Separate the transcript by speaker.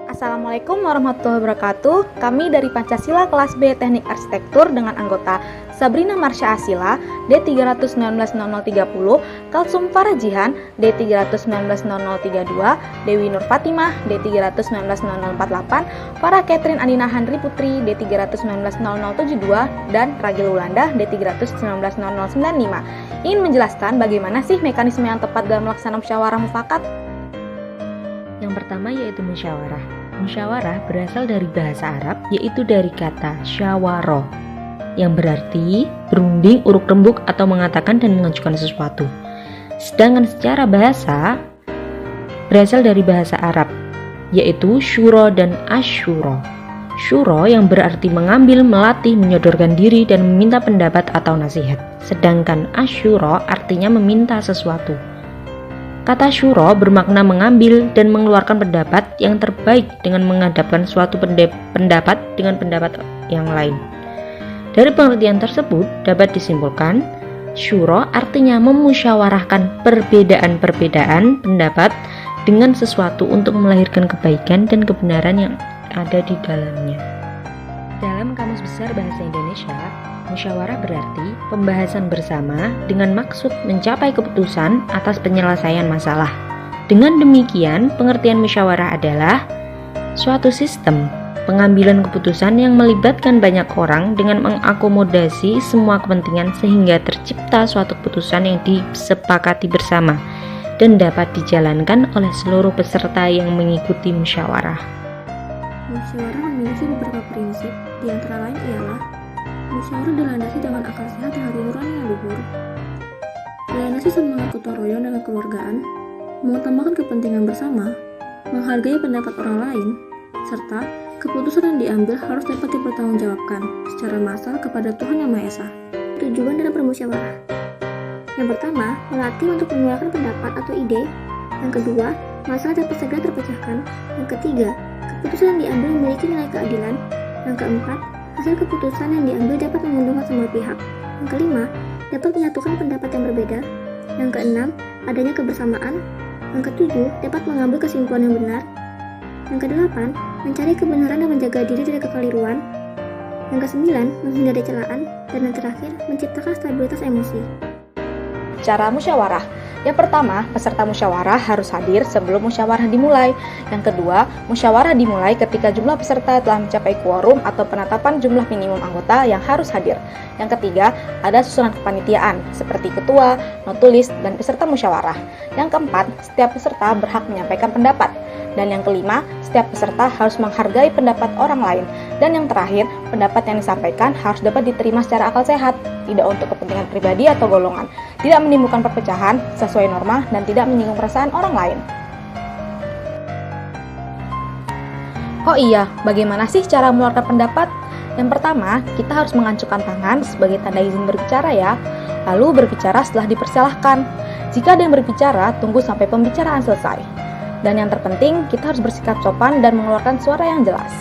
Speaker 1: Assalamualaikum warahmatullahi wabarakatuh. Kami dari Pancasila kelas B Teknik Arsitektur dengan anggota Sabrina Marsha Asila D3190030, Kalsum Farajihan D3190032, Dewi Nur Fatimah D3190048, Farah Catherine Andina Handri Putri D3190072, dan Ragil Ulanda D3190095 ingin menjelaskan bagaimana sih mekanisme yang tepat dalam melaksanakan musyawarah mufakat.
Speaker 2: Yang pertama yaitu musyawarah. Musyawarah berasal dari bahasa Arab, yaitu dari kata syawaro, yang berarti berunding, uruk rembuk, atau mengatakan dan mengajukan sesuatu. Sedangkan secara bahasa berasal dari bahasa Arab, yaitu syuro dan asyuro. Syuro yang berarti mengambil, melatih, menyodorkan diri, dan meminta pendapat atau nasihat. Sedangkan asyuro artinya meminta sesuatu. Kata syuro bermakna mengambil dan mengeluarkan pendapat yang terbaik dengan menghadapkan suatu pendapat dengan pendapat yang lain. Dari pengertian tersebut dapat disimpulkan, syuro artinya memusyawarahkan perbedaan-perbedaan pendapat dengan sesuatu untuk melahirkan kebaikan dan kebenaran yang ada di dalamnya. Dalam Kamus Besar Bahasa Indonesia, musyawarah berarti pembahasan bersama dengan maksud mencapai keputusan atas penyelesaian masalah. Dengan demikian, pengertian musyawarah adalah suatu sistem pengambilan keputusan yang melibatkan banyak orang dengan mengakomodasi semua kepentingan sehingga tercipta suatu keputusan yang disepakati bersama dan dapat dijalankan oleh seluruh peserta yang mengikuti musyawarah.
Speaker 3: Musyawarah memiliki beberapa prinsip, di antara lain ialah musyawarah dilandasi dengan akal sehat dan hati nurani yang luhur, dilandasi semangat gotong royong dan kekeluargaan, mengutamakan kepentingan bersama, menghargai pendapat orang lain, serta keputusan yang diambil harus dapat dipertanggungjawabkan secara massal kepada Tuhan Yang Maha Esa. Tujuan dalam bermusyawarah: yang pertama, melatih untuk mengeluarkan pendapat atau ide. Yang kedua, masalah dapat segera terpecahkan. Yang ketiga, keputusan yang diambil memiliki nilai keadilan. Yang keempat, hasil keputusan yang diambil dapat menguntungkan semua pihak. Yang kelima, dapat menyatukan pendapat yang berbeda. Yang keenam, adanya kebersamaan. Yang ketujuh, dapat mengambil kesimpulan yang benar. Yang kedelapan, mencari kebenaran dan menjaga diri dari kekeliruan. Yang kesembilan, menghindari celaan. Dan yang terakhir, menciptakan stabilitas emosi.
Speaker 1: Cara musyawarah. Yang pertama, peserta musyawarah harus hadir sebelum musyawarah dimulai. Yang kedua, musyawarah dimulai ketika jumlah peserta telah mencapai quorum atau penetapan jumlah minimum anggota yang harus hadir. Yang ketiga, ada susunan kepanitiaan seperti ketua, notulis, dan peserta musyawarah. Yang keempat, setiap peserta berhak menyampaikan pendapat. Dan yang kelima, setiap peserta harus menghargai pendapat orang lain. Dan yang terakhir, pendapat yang disampaikan harus dapat diterima secara akal sehat, tidak untuk kepentingan pribadi atau golongan, tidak menimbulkan perpecahan sesuai norma, dan tidak menyinggung perasaan orang lain. Oh iya, bagaimana sih cara mengeluarkan pendapat? Yang pertama, kita harus mengancungkan tangan sebagai tanda izin berbicara ya. Lalu berbicara setelah dipersilahkan. Jika ada yang berbicara, tunggu sampai pembicaraan selesai. Dan yang terpenting, kita harus bersikap sopan dan mengeluarkan suara yang jelas.